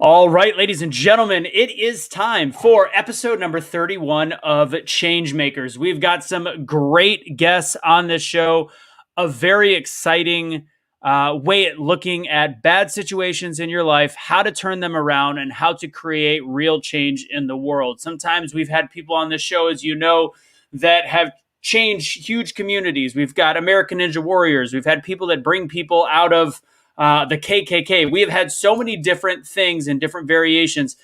All right, ladies and gentlemen, it is time for episode number 31 of Changemakers. We've got some great guests on this show, a very exciting way at looking at bad situations in your life, how to turn them around, and how to create real change in the world. Sometimes we've had people on this show, as you know, that have changed huge communities. We've got American Ninja Warriors. We've had people that bring people out of the KKK. We have had so many different things and different variations.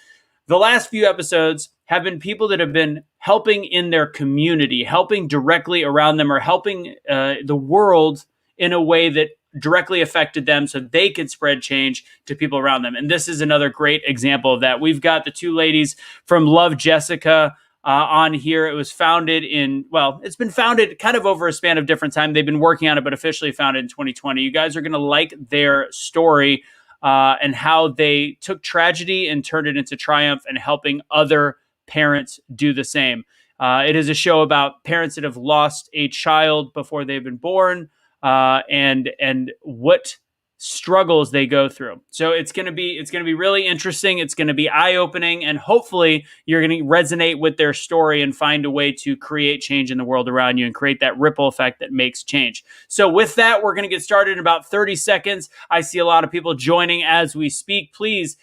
The last few episodes have been people that have been helping in their community, helping directly around them, or helping the world in a way that directly affected them so they could spread change to people around them. And this is another great example of that. We've got the two ladies from Love Jessica on here. It was founded it's been founded kind of over a span of different time. They've been working on it, but officially founded in 2020. You guys are going to like their story and how they took tragedy and turned it into triumph and helping other parents do the same. It is a show about parents that have lost a child before they've been born and what struggles they go through. So it's going to be really interesting. It's going to be eye-opening, and hopefully you're going to resonate with their story and find a way to create change in the world around you and create that ripple effect that makes change. So with that, we're going to get started in about 30 seconds. I see a lot of people joining as we speak. Please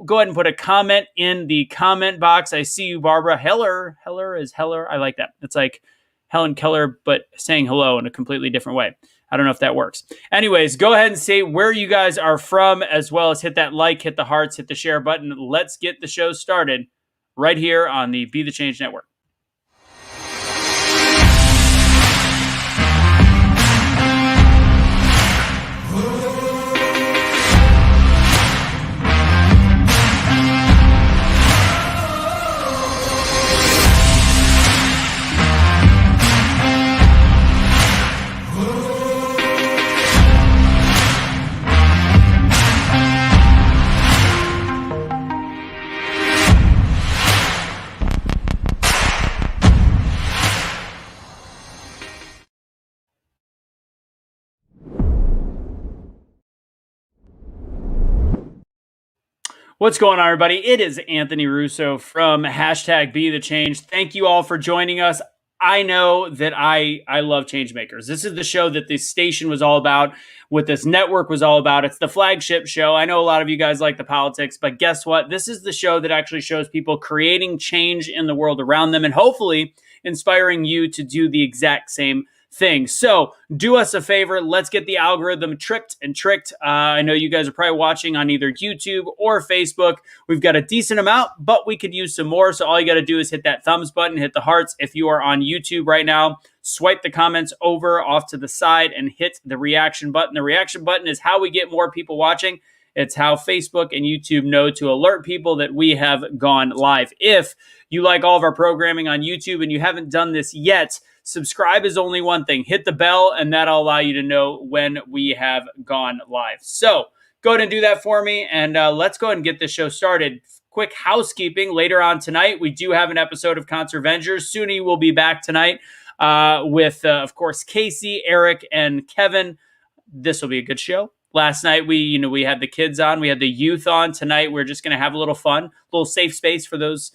go ahead and put a comment in the comment box. I see you, Barbara. Heller is Heller. I like that. It's like Helen Keller, but saying hello in a completely different way. I don't know if that works. Anyways, go ahead and say where you guys are from, as well as hit that like, hit the hearts, hit the share button. Let's get the show started right here on the Be the Change Network. What's going on, everybody? It is Anthony Russo from #BetheChange. Thank you all for joining us. I know that I love Changemakers. This is the show that this station was all about, what this network was all about. It's the flagship show. I know a lot of you guys like the politics, but guess what? This is the show that actually shows people creating change in the world around them and hopefully inspiring you to do the exact same thing. So do us a favor. Let's get the algorithm tricked. I know you guys are probably watching on either YouTube or Facebook. We've got a decent amount, but we could use some more. So all you got to do is hit that thumbs button, hit the hearts. If you are on YouTube right now, swipe the comments over off to the side and hit the reaction button. The reaction button is how we get more people watching. It's how Facebook and YouTube know to alert people that we have gone live. If you like all of our programming on YouTube and you haven't done this yet, subscribe is only one thing. Hit the bell, and that'll allow you to know when we have gone live. So go ahead and do that for me, and let's go ahead and get this show started. Quick housekeeping. Later on tonight, we do have an episode of Conservengers. Suni will be back tonight with, of course, Casey, Eric, and Kevin. This will be a good show. Last night, we had the kids on. We had the youth on. Tonight, we're just going to have a little fun, a little safe space for those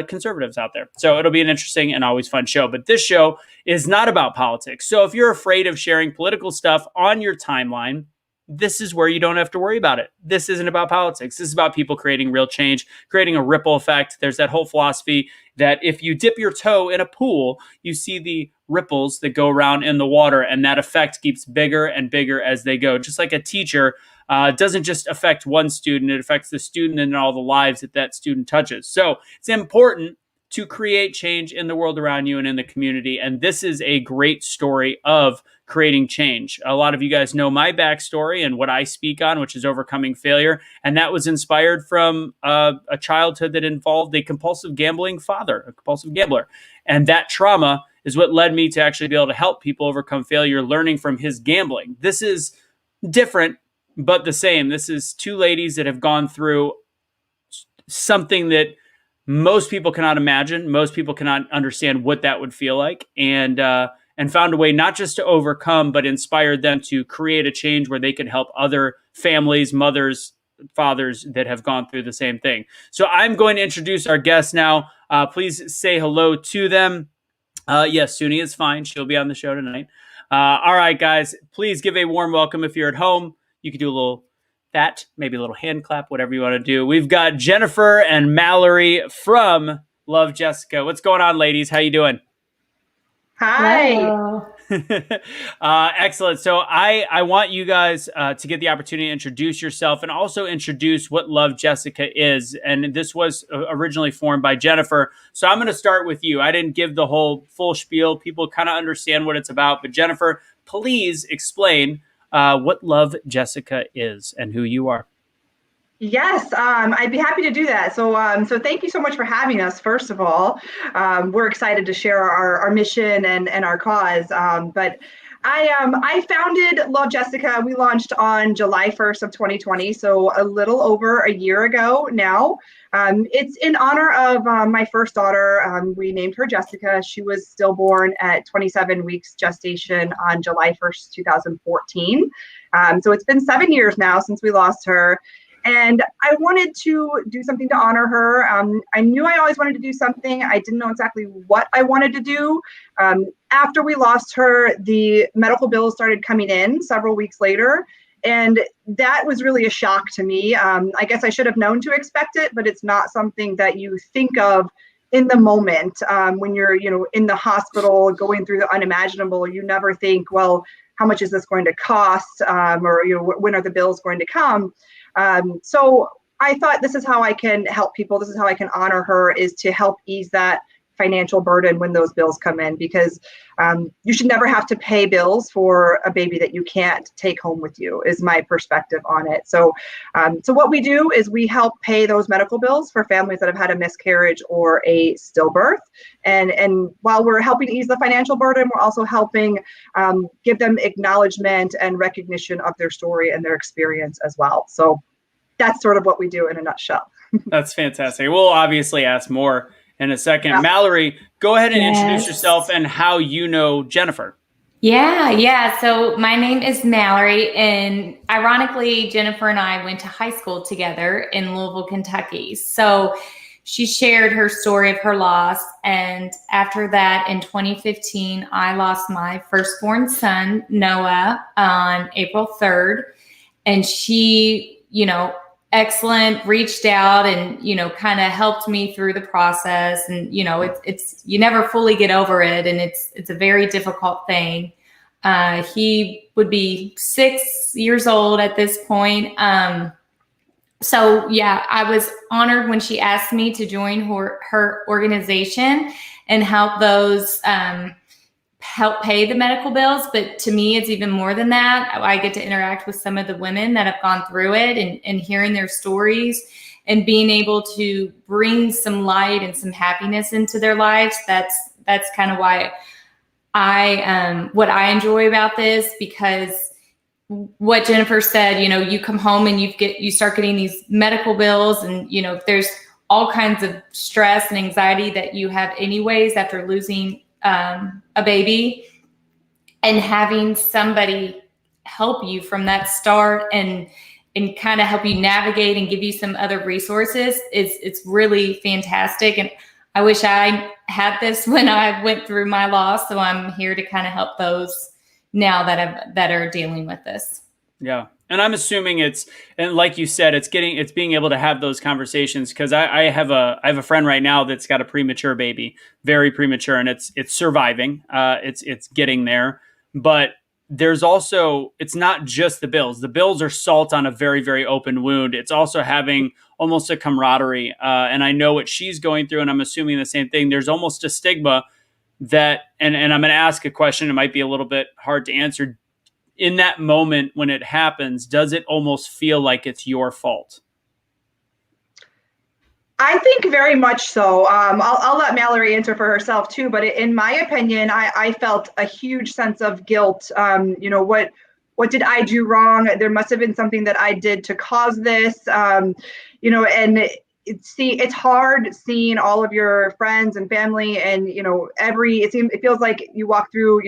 conservatives out there. So it'll be an interesting and always fun show. But this show is not about politics. So if you're afraid of sharing political stuff on your timeline, this is where you don't have to worry about it. This isn't about politics. This is about people creating real change, creating a ripple effect. There's that whole philosophy that if you dip your toe in a pool, you see the ripples that go around in the water, and that effect keeps bigger and bigger as they go. Just like a teacher doesn't just affect one student, it affects the student and all the lives that that student touches. So it's important to create change in the world around you and in the community. And this is a great story of creating change. A lot of you guys know my backstory and what I speak on, which is overcoming failure. And that was inspired from a childhood that involved a compulsive gambling father, a compulsive gambler. And that trauma is what led me to actually be able to help people overcome failure, learning from his gambling. This is different, but the same. This is two ladies that have gone through something that most people cannot imagine. Most people cannot understand what that would feel like, and found a way not just to overcome, but inspired them to create a change where they could help other families, mothers, fathers that have gone through the same thing. So I'm going to introduce our guests now. Please say hello to them. Yes, Suni is fine. She'll be on the show tonight. All right, guys, please give a warm welcome. If you're at home, you can do a little maybe a little hand clap, whatever you want to do. We've got Jennifer and Mallory from Love Jessica. What's going on, ladies? How you doing? Hi. Excellent. So I want you guys to get the opportunity to introduce yourself and also introduce what Love Jessica is. And this was originally formed by Jennifer. So I'm going to start with you. I didn't give the whole full spiel. People kind of understand what it's about. But Jennifer, please explain what Love Jessica is and who you are. Yes, I'd be happy to do that. So thank you so much for having us. First of all, we're excited to share our mission and our cause. But I founded Love Jessica. We launched on July 1st of 2020, so a little over a year ago now. It's in honor of my first daughter. We named her Jessica. She was stillborn at 27 weeks gestation on July 1st, 2014. So it's been 7 years now since we lost her. And I wanted to do something to honor her. I knew I always wanted to do something. I didn't know exactly what I wanted to do. After we lost her, the medical bills started coming in several weeks later. And that was really a shock to me. I guess I should have known to expect it, but it's not something that you think of in the moment. When you're, in the hospital going through the unimaginable, you never think, well, how much is this going to cost? Or, when are the bills going to come? So I thought this is how I can help people. This is how I can honor her, is to help ease that financial burden when those bills come in, because you should never have to pay bills for a baby that you can't take home with you, is my perspective on it. So what we do is we help pay those medical bills for families that have had a miscarriage or a stillbirth. And while we're helping ease the financial burden, we're also helping give them acknowledgement and recognition of their story and their experience as well. So that's sort of what we do in a nutshell. That's fantastic. We'll obviously ask more in a second. Yeah. Mallory, go ahead and introduce yourself and how you know Jennifer. Yeah. So my name is Mallory, and ironically, Jennifer and I went to high school together in Louisville, Kentucky. So she shared her story of her loss. And after that, in 2015, I lost my firstborn son, Noah, on April 3rd. And she, excellent, reached out and, kind of helped me through the process. And, it's you never fully get over it. And it's a very difficult thing. He would be 6 years old at this point. So yeah, I was honored when she asked me to join her organization and help those, help pay the medical bills. But to me, it's even more than that. I get to interact with some of the women that have gone through it and hearing their stories and being able to bring some light and some happiness into their lives. That's kind of why what I enjoy about this, because what Jennifer said, you come home and you start getting these medical bills, and, there's all kinds of stress and anxiety that you have anyways after losing a baby, and having somebody help you from that start and kind of help you navigate and give you some other resources, it's really fantastic. And I wish I had this when I went through my loss. So I'm here to kind of help those now that are dealing with this. Yeah. And I'm assuming and like you said, it's being able to have those conversations, because I have a friend right now that's got a premature baby, very premature, and it's surviving. It's getting there, but there's also, it's not just the bills. The bills are salt on a very, very open wound. It's also having almost a camaraderie. And I know what she's going through, and I'm assuming the same thing. There's almost a stigma that, and I'm going to ask a question. It might be a little bit hard to answer. In that moment when it happens, does it almost feel like it's your fault? I think very much so. I'll let Mallory answer for herself too, but in my opinion, I felt a huge sense of guilt. What did I do wrong? There must have been something that I did to cause this. And it's hard seeing all of your friends and family, and it feels like you walk through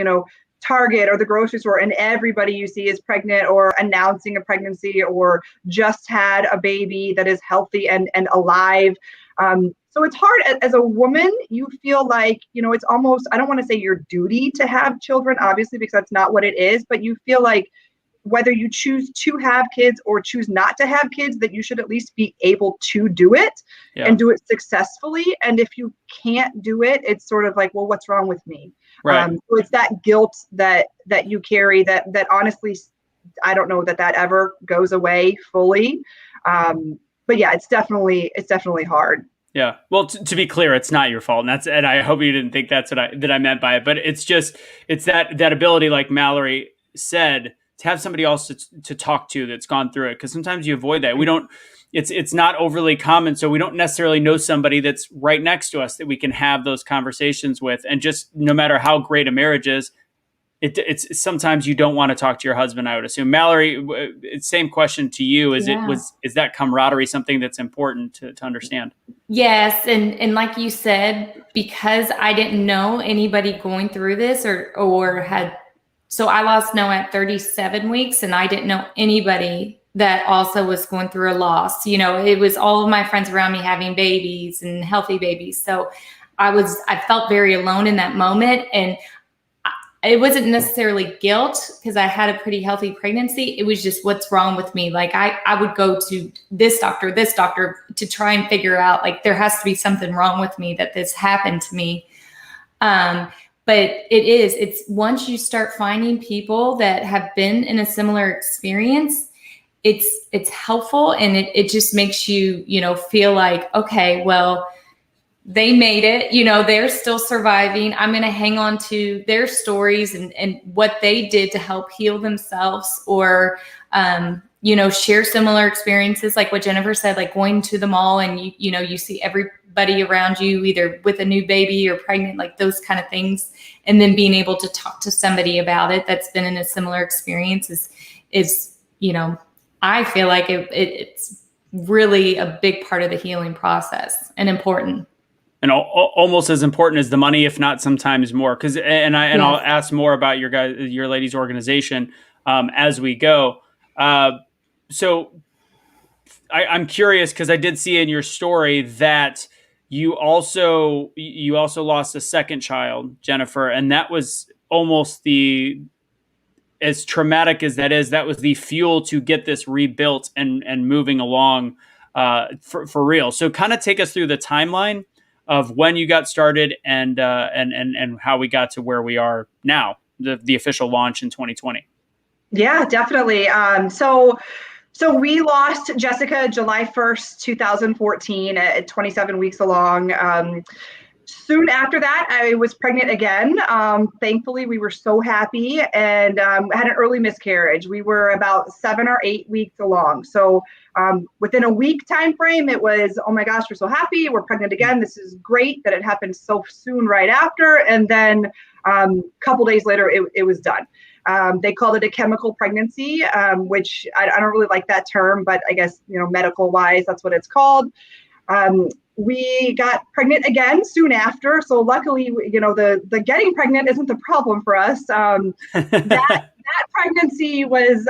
Target or the grocery store, and everybody you see is pregnant or announcing a pregnancy or just had a baby that is healthy and alive. So it's hard as a woman. You feel like, it's almost, I don't want to say your duty to have children, obviously, because that's not what it is, but you feel like whether you choose to have kids or choose not to have kids, that you should at least be able to do it and do it successfully. And if you can't do it, it's sort of like, well, what's wrong with me? Right. So it's that guilt that you carry that honestly, I don't know that ever goes away fully. But yeah, it's definitely hard. Yeah. Well, to be clear, it's not your fault. And I hope you didn't think that's what I meant by it, but it's that ability, like Mallory said, to have somebody else to talk to that's gone through it. Cause sometimes you avoid that. It's not overly common. So we don't necessarily know somebody that's right next to us that we can have those conversations with. And just no matter how great a marriage is, it's sometimes you don't want to talk to your husband, I would assume. Mallory, same question to you. Is that camaraderie something that's important to understand? Yes. And like you said, because I didn't know anybody going through this or had, so I lost Noah at 37 weeks and I didn't know anybody that also was going through a loss. It was all of my friends around me having babies and healthy babies. So I felt very alone in that moment. And it wasn't necessarily guilt because I had a pretty healthy pregnancy. It was just what's wrong with me. Like I would go to this doctor to try and figure out, like, there has to be something wrong with me that this happened to me. But it's once you start finding people that have been in a similar experience, it's helpful. And it just makes you, feel like, okay, well, they made it, they're still surviving. I'm going to hang on to their stories and what they did to help heal themselves or, share similar experiences. Like what Jennifer said, like going to the mall and you see everybody around you either with a new baby or pregnant, like those kind of things. And then being able to talk to somebody about it that's been in a similar experience is I feel like it's really a big part of the healing process and important. And almost as important as the money, if not sometimes more. I'll ask more about your ladies' organization as we go. So I'm curious because I did see in your story that you also lost a second child, Jennifer, and that was almost as traumatic as that is. That was the fuel to get this rebuilt and moving along for real. So kind of take us through the timeline of when you got started and how we got to where we are now, the official launch in 2020. Yeah, definitely. So we lost Jessica July 1st, 2014 at 27 weeks along. Soon after that, I was pregnant again. Thankfully, we were so happy and had an early miscarriage. We were about 7 or 8 weeks along. So within a week time frame, it was, oh my gosh, we're so happy. We're pregnant again. This is great that it happened so soon right after. And then a couple days later, it was done. They called it a chemical pregnancy, which I don't really like that term, but I guess, medical wise, that's what it's called. We got pregnant again soon after. So luckily, the getting pregnant isn't the problem for us. That pregnancy was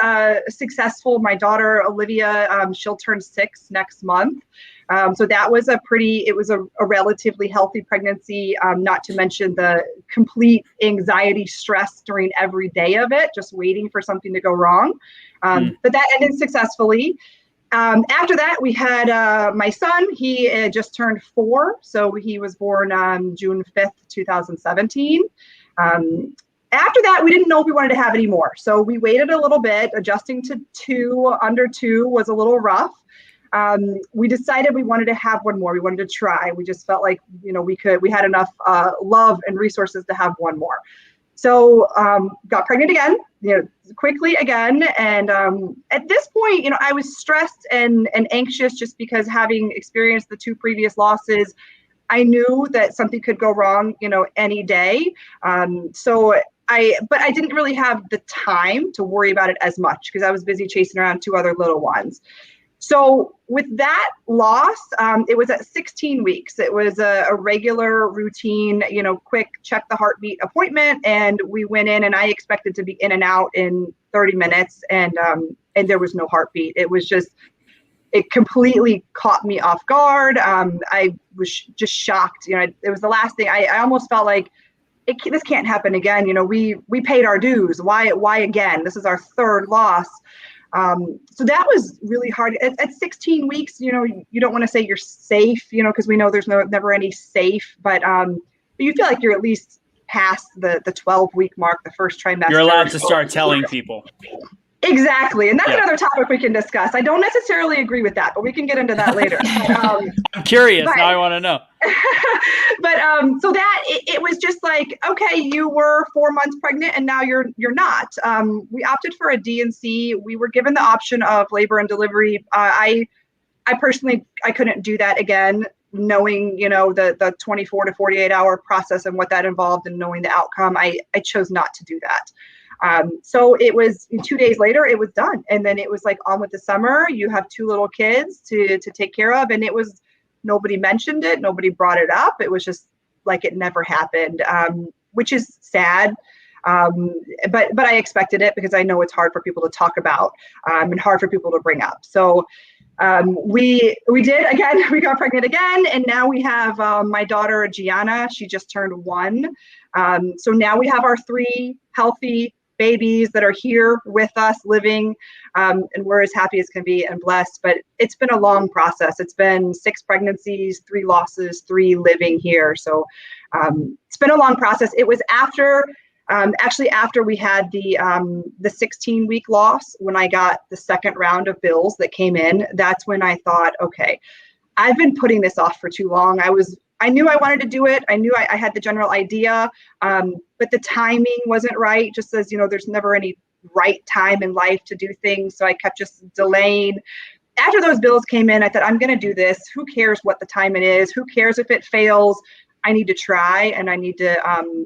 successful. My daughter, Olivia, she'll turn 6 next month. So that was a relatively healthy pregnancy, not to mention the complete anxiety, stress during every day of it, just waiting for something to go wrong. But that ended successfully. After that, we had my son. He just turned 4. So he was born on June 5th, 2017. After that, we didn't know if we wanted to have any more. So we waited a little bit. Adjusting to under 2 was a little rough. We decided we wanted to have one more. We wanted to try. We just felt like, we had enough love and resources to have one more. So got pregnant again, quickly again. And at this point, I was stressed and anxious just because having experienced the 2 previous losses, I knew that something could go wrong, any day. But I didn't really have the time to worry about it as much because I was busy chasing around 2 other little ones. So with that loss, it was at 16 weeks. It was a regular routine, quick check the heartbeat appointment. And we went in and I expected to be in and out in 30 minutes and there was no heartbeat. It completely caught me off guard. I was just shocked. It was the last thing I almost felt like this can't happen again. We paid our dues. Why again? This is our third loss. So that was really hard. At 16 weeks, you don't want to say you're safe, because we know there's never any safe, but you feel like you're at least past the 12-week mark, the first trimester. You're allowed to start telling people. Exactly. And that's another topic we can discuss. I don't necessarily agree with that, but we can get into that later. I'm curious. Now I want to know. But so that it was just like, okay, you were 4 months pregnant and now you're not. We opted for a D&C. We were given the option of labor and delivery. I personally, I couldn't do that again, knowing, the 24 to 48 hour process and what that involved and knowing the outcome. I chose not to do that. So it was 2 days later, it was done. And then it was like on with the summer. You have 2 little kids to take care of. And it was, nobody mentioned it. Nobody brought it up. It was just like it never happened, which is sad. But I expected it because I know it's hard for people to talk about and hard for people to bring up. So we did, again, we got pregnant again. And now we have my daughter, Gianna. She just turned 1. So now we have our 3 healthy babies that are here with us living, and we're as happy as can be and blessed, but it's been a long process. It's been 6 pregnancies, 3 losses, 3 living here. So it's been a long process. It was after we had the 16-week loss, when I got the second round of bills that came in, that's when I thought, okay, I've been putting this off for too long. I knew I wanted to do it. I knew I had the general idea, but the timing wasn't right. Just as, there's never any right time in life to do things. So I kept just delaying. After those bills came in, I thought, I'm going to do this. Who cares what the time it is? Who cares if it fails? I need to try, and I need to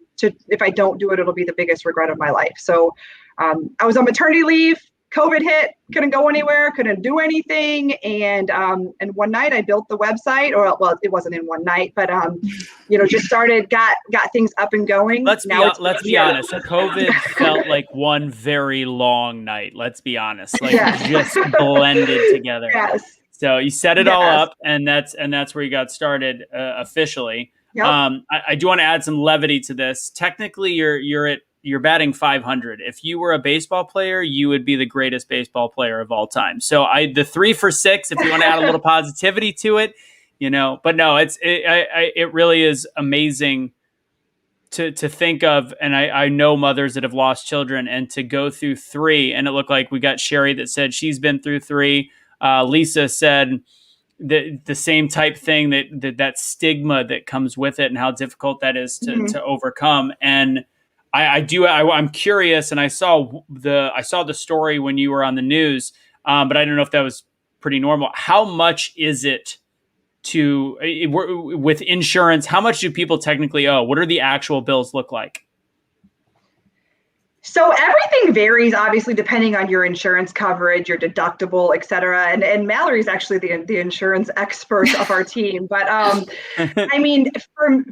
if I don't do it, it'll be the biggest regret of my life. So I was on maternity leave. COVID hit, couldn't go anywhere, couldn't do anything. And one night I built the website, well, it wasn't in one night, but, just started, got things up and going. Let's be honest. COVID felt like one very long night. Let's be honest, just blended together. Yes. So you set it all up, and that's where you got started officially. Yep. I do want to add some levity to this. Technically, you're batting 500. If you were a baseball player, you would be the greatest baseball player of all time. So the 3 for 6, if you want to add a little positivity to it, but no, it really is amazing to think of. And I know mothers that have lost children, and to go through 3, and it looked like we got Sherry that said she's been through 3. Lisa said the same type thing, that stigma that comes with it and how difficult that is to overcome. And I'm curious, and I saw the story when you were on the news, but I don't know if that was pretty normal. How much is it with insurance? How much do people technically owe? What do the actual bills look like? So everything varies, obviously, depending on your insurance coverage, your deductible, et cetera. And Mallory's actually the insurance expert of our team. But I mean,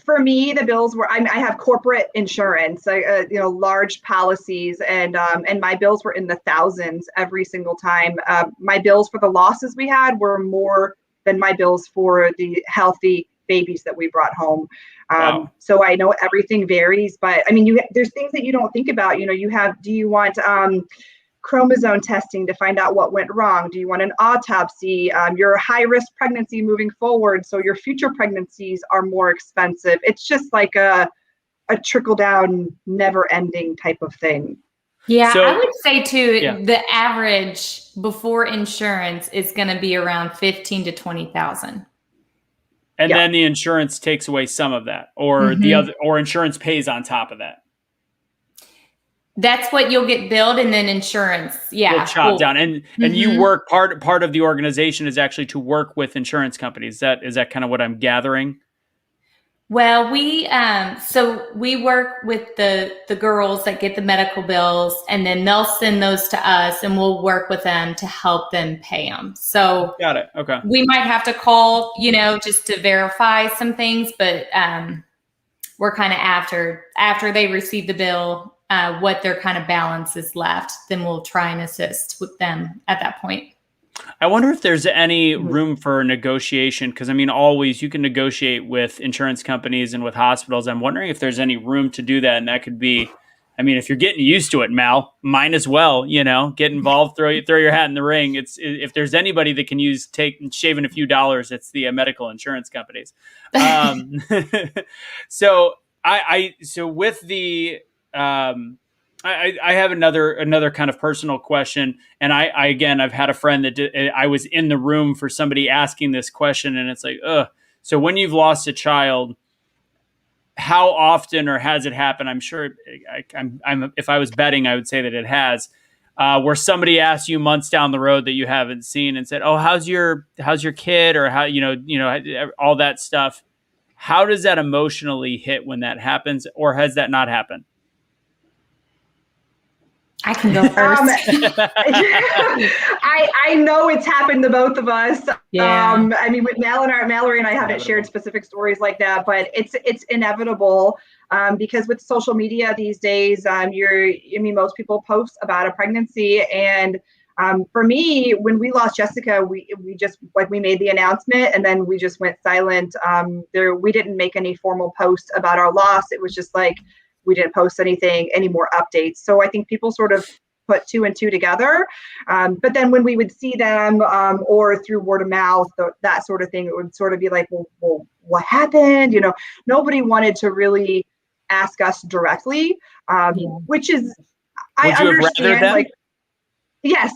for me, the bills were, I have corporate insurance, large policies, and my bills were in the thousands every single time. My bills for the losses we had were more than my bills for the healthy babies that we brought home. Wow. So I know everything varies, but I mean, there's things that you don't think about. Do you want chromosome testing to find out what went wrong? Do you want an autopsy? You're a high-risk pregnancy moving forward, so your future pregnancies are more expensive. It's just like a trickle-down, never-ending type of thing. Yeah, So, I would say too, the average before insurance is going to be around 15 to 20,000. And then the insurance takes away some of that, or or insurance pays on top of that. That's what you'll get billed, and then insurance, will chop down. And you work part of the organization is actually to work with insurance companies. Is that kind of what I'm gathering? Well, so we work with the girls that get the medical bills, and then they'll send those to us, and we'll work with them to help them pay them. So Got it. Okay. we might have to call, just to verify some things, but we're kind of after they receive the bill, what their kind of balance is left, then we'll try and assist with them at that point. I wonder if there's any room for negotiation, because I mean, always you can negotiate with insurance companies and with hospitals. I'm wondering if there's any room to do that, and that could be, I mean, if you're getting used to it, Mal, might as well, get involved, throw your hat in the ring. It's if there's anybody that can shaving a few dollars, it's the medical insurance companies. So so with the I have another kind of personal question, and I've had a friend that I was in the room for somebody asking this question, and it's like, so when you've lost a child, how often or has it happened? I'm sure if I was betting, I would say that it has, where somebody asks you months down the road that you haven't seen and said, "Oh, how's your kid?" or how all that stuff. How does that emotionally hit when that happens, or has that not happened? I can go first. I know it's happened to both of us. Yeah. I mean, with Mallory and I haven't shared specific stories like that, but it's inevitable because with social media these days, most people post about a pregnancy, and for me, when we lost Jessica, we just we made the announcement and then we just went silent. We didn't make any formal posts about our loss. It was just like, we didn't post any more updates. So I think people sort of put two and two together. But then when we would see them or through word of mouth, that sort of thing, it would sort of be like, well, what happened? Nobody wanted to really ask us directly, which is, I understand. Yes,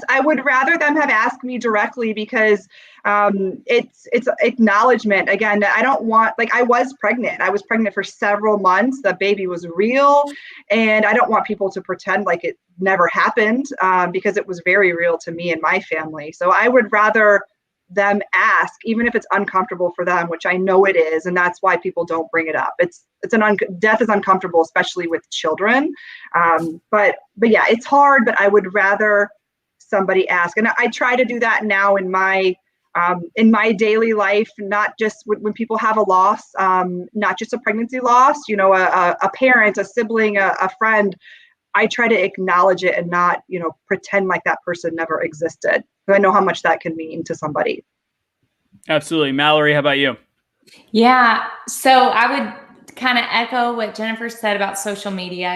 I would rather them have asked me directly because it's acknowledgement. Again, I don't want, I was pregnant. I was pregnant for several months. The baby was real, and I don't want people to pretend like it never happened because it was very real to me and my family. So I would rather them ask, even if it's uncomfortable for them, which I know it is, and that's why people don't bring it up. Death is uncomfortable, especially with children. But yeah, it's hard. But I would rather somebody ask, and I try to do that now in my daily life, not just when people have a loss, not just a pregnancy loss. A parent, a sibling, a friend. I try to acknowledge it and not, pretend like that person never existed. I know how much that can mean to somebody. Absolutely. Mallory, how about you? Yeah. So I would kind of echo what Jennifer said about social media.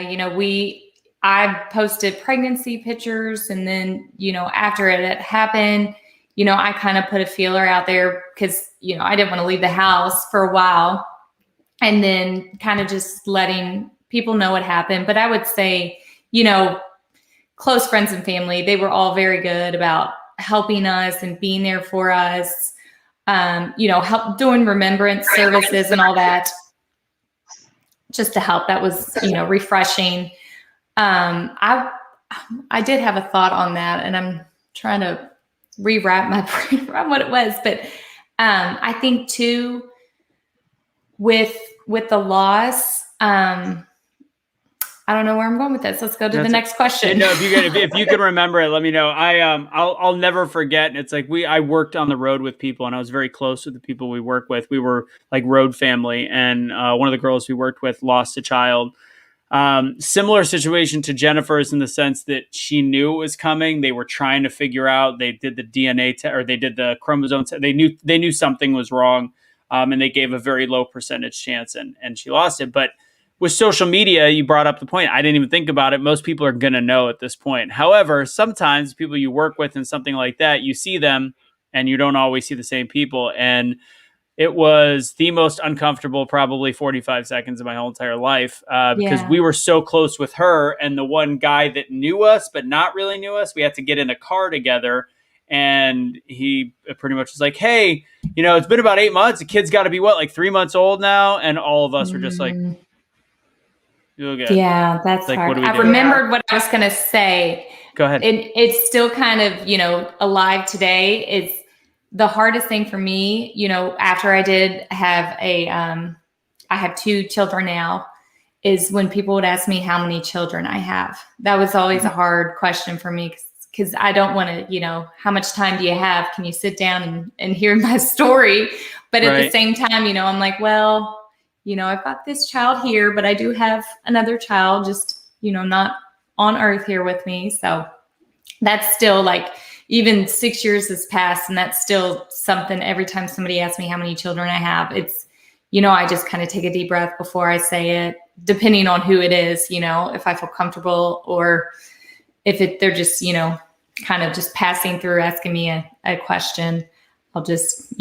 I posted pregnancy pictures, and then, after it had happened, I kind of put a feeler out there because, I didn't want to leave the house for a while, and then kind of just letting people know what happened. But I would say, close friends and family, they were all very good about helping us and being there for us, help doing remembrance services and all that, just to help. That was, refreshing. I did have a thought on that, and I'm trying to rewrap my brain around what it was. But I think too, with the loss, I don't know where I'm going with this. Let's go to the next question. If you can remember it, let me know. I'll never forget. And it's like I worked on the road with people, and I was very close with the people we work with. We were like road family, and one of the girls we worked with lost a child. Similar situation to Jennifer's in the sense that she knew it was coming. They were trying to figure out. They did the DNA test, or they did the chromosome test. They knew something was wrong, and they gave a very low percentage chance, and she lost it. But with social media, you brought up the point. I didn't even think about it. Most people are going to know at this point. However, sometimes people you work with and something like that, you see them and you don't always see the same people. And it was the most uncomfortable, probably 45 seconds of my whole entire life because we were so close with her. And the one guy that knew us, but not really knew us, we had to get in a car together. And he pretty much was like, hey, it's been about 8 months. The kid's got to be 3 months old now. And all of us were just like, yeah, that's hard. I remembered what I was going to say. Go ahead. It's still kind of, alive today. It's the hardest thing for me, after I did have a I have 2 children now, is when people would ask me how many children I have. That was always a hard question for me because I don't want to, how much time do you have? Can you sit down and hear my story? But at the same time, I'm like, well, I've got this child here, but I do have another child just, not on earth here with me. So that's still like, even 6 years has passed, and that's still something every time somebody asks me how many children I have, it's, I just kind of take a deep breath before I say it, depending on who it is, if I feel comfortable or if they're just, kind of just passing through, asking me a question, I'll just,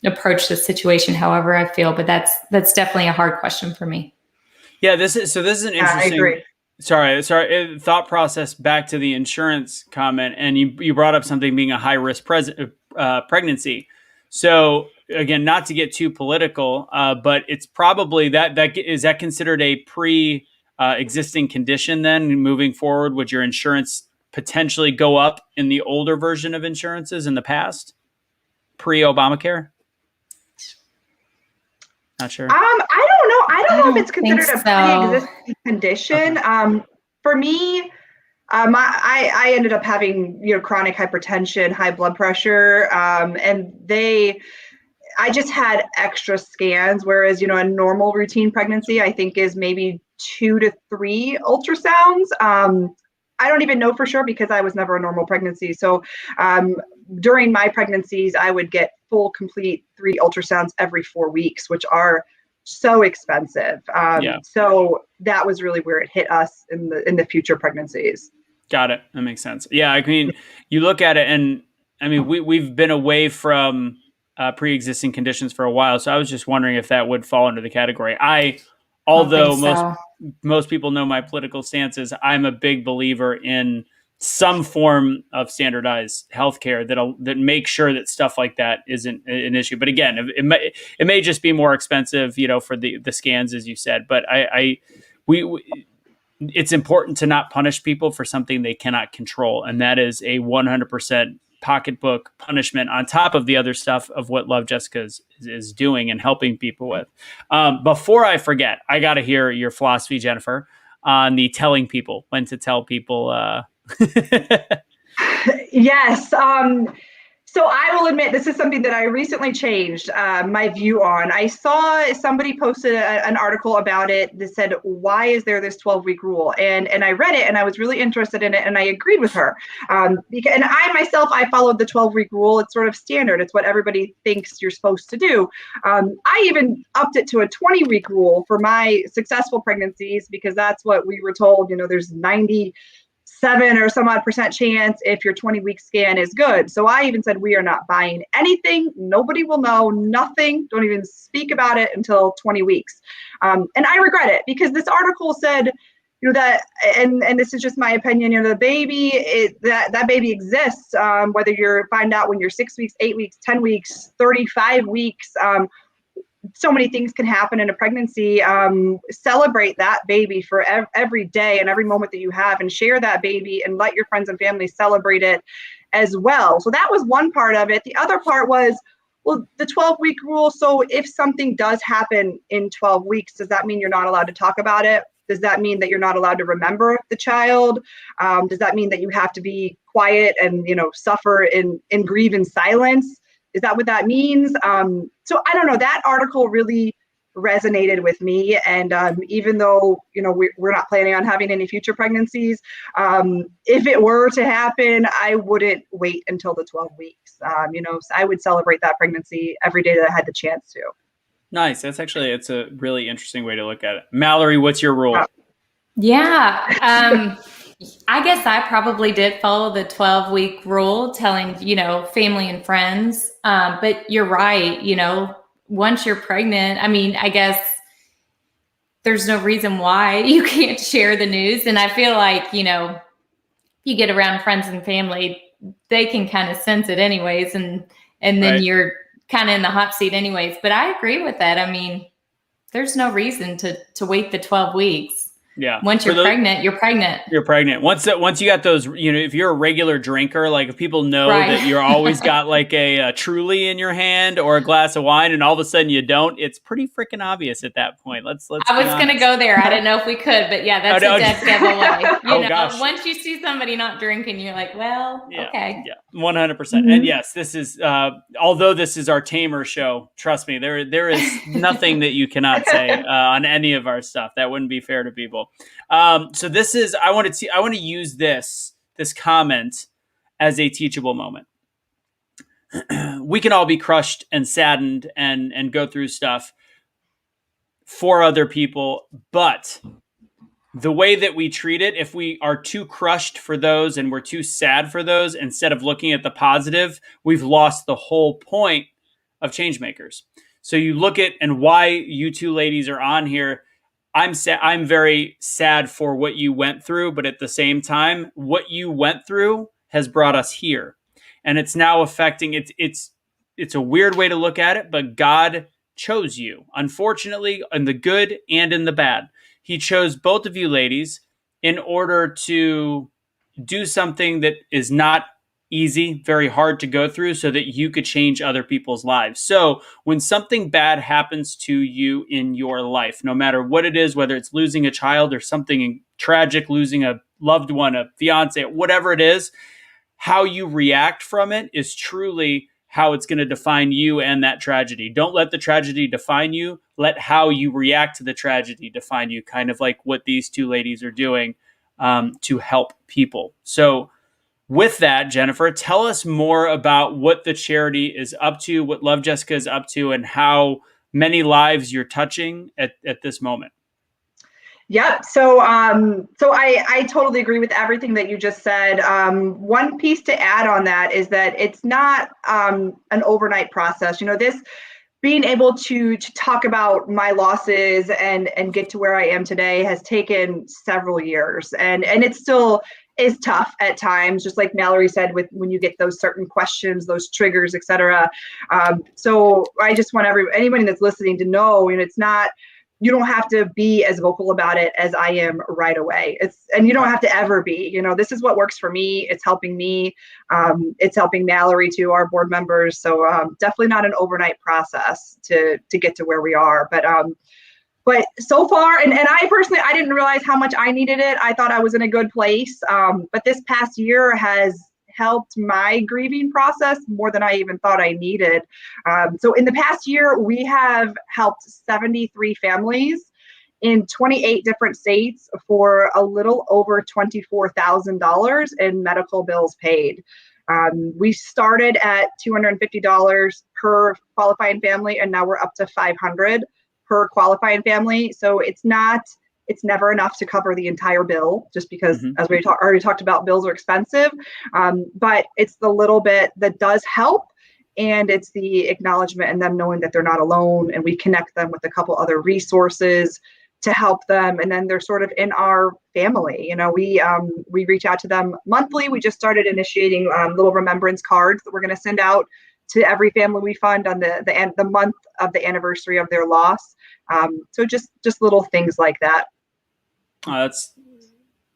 approach the situation however I feel. But that's definitely a hard question for me. Yeah, this is an interesting. I agree. Sorry. Thought process back to the insurance comment, and you brought up something being a high risk pregnancy. So again, not to get too political, but it's probably that is that considered a pre-existing condition. Then moving forward, would your insurance potentially go up in the older version of insurances in the past, pre-Obamacare? Not sure. I don't know. I don't know if it's considered a so. pre-existing condition. Okay. For me, I ended up having chronic hypertension, high blood pressure, and I just had extra scans. Whereas a normal routine pregnancy, I think, is maybe 2 to 3 ultrasounds. I don't even know for sure because I was never a normal pregnancy. So during my pregnancies, I would get full, complete 3 ultrasounds every 4 weeks, which are so expensive. So that was really where it hit us in the future pregnancies. Got it. That makes sense. Yeah, I mean, you look at it, and I mean, we've been away from pre-existing conditions for a while, so I was just wondering if that would fall into the category. Although most people know my political stances, I'm a big believer in some form of standardized healthcare that makes sure that stuff like that isn't an issue. But again, it may just be more expensive, for the scans, as you said. But it's important to not punish people for something they cannot control, and that is a 100% pocketbook punishment on top of the other stuff of what Love Jessica is doing and helping people with. Before I forget, I got to hear your philosophy, Jennifer, on the telling people, when to tell people. Yes. So I will admit, this is something that I recently changed my view on. I saw somebody posted an article about it that said, why is there this 12-week rule? And I read it, and I was really interested in it, and I agreed with her. And I followed the 12-week rule. It's sort of standard. It's what everybody thinks you're supposed to do. I even upped it to a 20-week rule for my successful pregnancies because that's what we were told. There's 97 or some odd % chance if your 20-week scan is good. So I even said, we are not buying anything. Nobody will know, nothing. Don't even speak about it until 20 weeks. And I regret it because this article said, that, and this is just my opinion, the baby, that baby exists, whether you find out when you're 6 weeks, 8 weeks, 10 weeks, 35 weeks, so many things can happen in a pregnancy. Celebrate that baby for every day and every moment that you have, and share that baby and let your friends and family celebrate it as well. So that was one part of it. The other part was, well, the 12-week rule. So if something does happen in 12 weeks, does that mean you're not allowed to talk about it? Does that mean that you're not allowed to remember the child? Does that mean that you have to be quiet and, suffer and grieve in silence? Is that what that means? So I don't know. That article really resonated with me. And even though, we're not planning on having any future pregnancies, if it were to happen, I wouldn't wait until the 12 weeks. I would celebrate that pregnancy every day that I had the chance to. Nice. It's a really interesting way to look at it. Mallory, what's your rule? Yeah. I guess I probably did follow the 12-week rule, telling, family and friends. But you're right. Once you're pregnant, I guess there's no reason why you can't share the news. And I feel like, if you get around friends and family, they can kind of sense it anyways. And then Right. You're kind of in the hot seat anyways. But I agree with that. There's no reason to wait the 12 weeks. Yeah. Once you're pregnant, you're pregnant. You're pregnant. Once you got those, if you're a regular drinker, like if people know that you're always got like a Truly in your hand or a glass of wine, and all of a sudden you don't, it's pretty freaking obvious at that point. Let's. I was going to go there. I didn't know if we could, but yeah, that's a dead giveaway. Gosh. Once you see somebody not drinking, you're like, well, okay. Yeah, 100%. And yes, this is, although this is our tamer show, trust me, there is nothing that you cannot say on any of our stuff. That wouldn't be fair to people. So this is, I want to use this comment as a teachable moment. We can all be crushed and saddened and go through stuff for other people, but the way that we treat it, if we are too crushed for those and we're too sad for those, instead of looking at the positive, we've lost the whole point of Changemakers. So you look at, and why you two ladies are on here, I'm very sad for what you went through, but at the same time, what you went through has brought us here. And it's now affecting, it's a weird way to look at it, but God chose you, unfortunately, in the good and in the bad. He chose both of you ladies in order to do something that is not easy, very hard to go through, so that you could change other people's lives. So when something bad happens to you in your life, no matter what it is, whether it's losing a child or something tragic, losing a loved one, a fiance, whatever it is, how you react from it is truly how it's going to define you and that tragedy. Don't let the tragedy define you. Let how you react to the tragedy define you, kind of like what these two ladies are doing to help people. So with that, Jennifer, tell us more about what the charity is up to, what Love Jessica is up to, and how many lives you're touching at this moment. Yep. So I totally agree with everything that you just said. One piece to add on that is that it's not an overnight process. This being able to talk about my losses and get to where I am today has taken several years, and it still is tough at times, just like Mallory said, with when you get those certain questions, those triggers, etc. So I just want anybody that's listening to know, it's not, you don't have to be as vocal about it as I am right away. And you don't have to ever be. This is what works for me. It's helping me. It's helping Mallory too, our board members. So definitely not an overnight process to get to where we are. But so far, and I personally, I didn't realize how much I needed it. I thought I was in a good place. But this past year has helped my grieving process more than I even thought I needed. So in the past year, we have helped 73 families in 28 different states for a little over $24,000 in medical bills paid. We started at $250 per qualifying family, and now we're up to $500 per qualifying family. So it's never enough to cover the entire bill, just because, as we already talked about, bills are expensive. But it's the little bit that does help, and it's the acknowledgement and them knowing that they're not alone, and we connect them with a couple other resources to help them, and then they're sort of in our family. We reach out to them monthly. We just started initiating little remembrance cards that we're going to send out to every family we fund on the month of the anniversary of their loss. So just little things like that. That's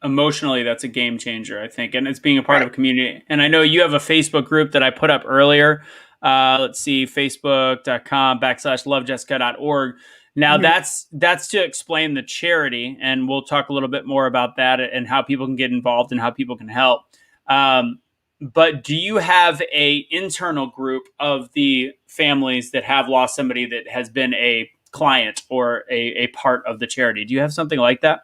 emotionally, that's a game changer, I think. And it's being a part of a community. And I know you have a Facebook group that I put up earlier. Let's see, facebook.com/lovejessica.org. Now that's to explain the charity, and we'll talk a little bit more about that and how people can get involved and how people can help. But do you have a internal group of the families that have lost somebody that has been a client or a part of the charity? Do you have something like that?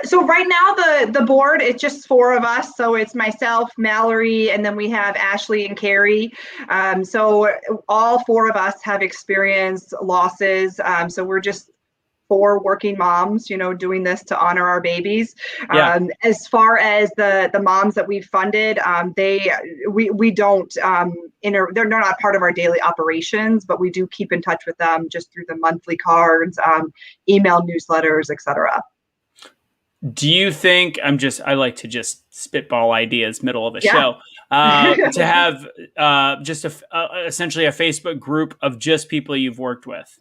So right now the board, it's just four of us. So it's myself, Mallory, and then we have Ashley and Carrie. So all four of us have experienced losses. So we're just four working moms, doing this to honor our babies. Yeah. As far as the moms that we've funded, we don't they're not part of our daily operations, but we do keep in touch with them just through the monthly cards, email newsletters, etc. Do you think, I like to just spitball ideas middle of a show, to have just essentially a Facebook group of just people you've worked with,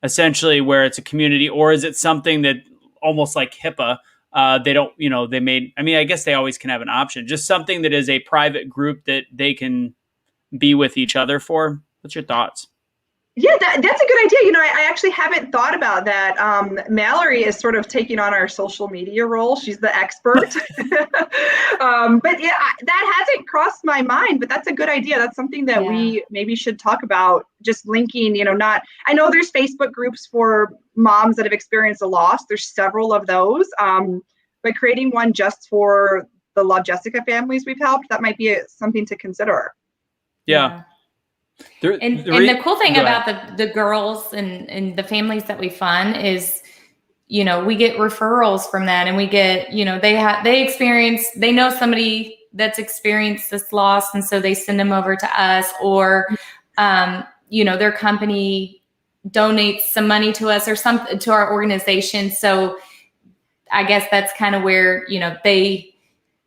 essentially, where it's a community, or is it something that almost like HIPAA. They don't, I guess they always can have an option, just something that is a private group that they can be with each other for. What's your thoughts? Yeah, that's a good idea. I actually haven't thought about that. Mallory is sort of taking on our social media role. She's the expert. But yeah, that hasn't crossed my mind, but that's a good idea. That's something that we maybe should talk about, just linking, I know there's Facebook groups for moms that have experienced a loss. There's several of those, but creating one just for the Love Jessica families we've helped, that might be something to consider. Yeah. And the cool thing about the girls and the families that we fund is, we get referrals from that, and we get, they know somebody that's experienced this loss, and so they send them over to us, or, their company donates some money to us or something to our organization. So I guess that's kind of where,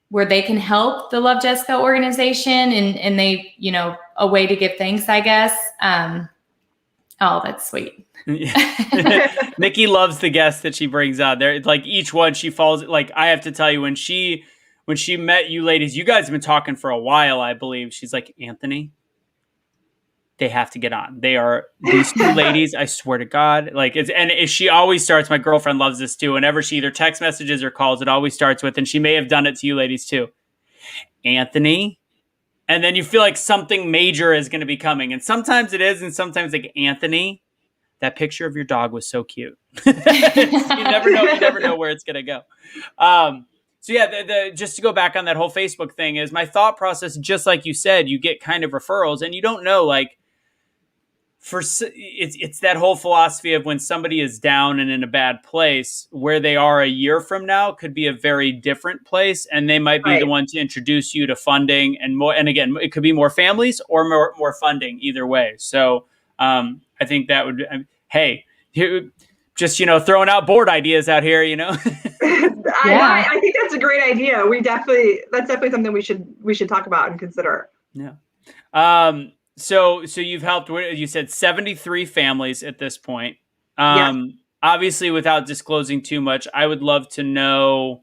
where they can help the Love Jessica organization, and they, a way to give thanks, I guess. Oh, that's sweet. Nikki loves the guests that she brings on there. It's like each one she falls, like, I have to tell you, when she met you ladies, you guys have been talking for a while, I believe. She's like, Anthony, they have to get on. They are these two ladies, I swear to God. Like, she always starts, my girlfriend loves this too. Whenever she either text messages or calls, it always starts with, and she may have done it to you ladies too, Anthony. And then you feel like something major is going to be coming. And sometimes it is. And sometimes, like, Anthony, that picture of your dog was so cute. You never know where it's going to go. So yeah, just to go back on that whole Facebook thing, is my thought process, just like you said, you get kind of referrals and you don't know, like, it's that whole philosophy of when somebody is down and in a bad place, where they are a year from now could be a very different place, and they might be the one to introduce you to funding and more. And again, it could be more families or more funding, either way. So I think that would, hey, just throwing out board ideas out here, I think that's a great idea. That's definitely something we should talk about and consider. Yeah. So you've helped, you said 73 families at this point. Yes. Obviously, without disclosing too much, I would love to know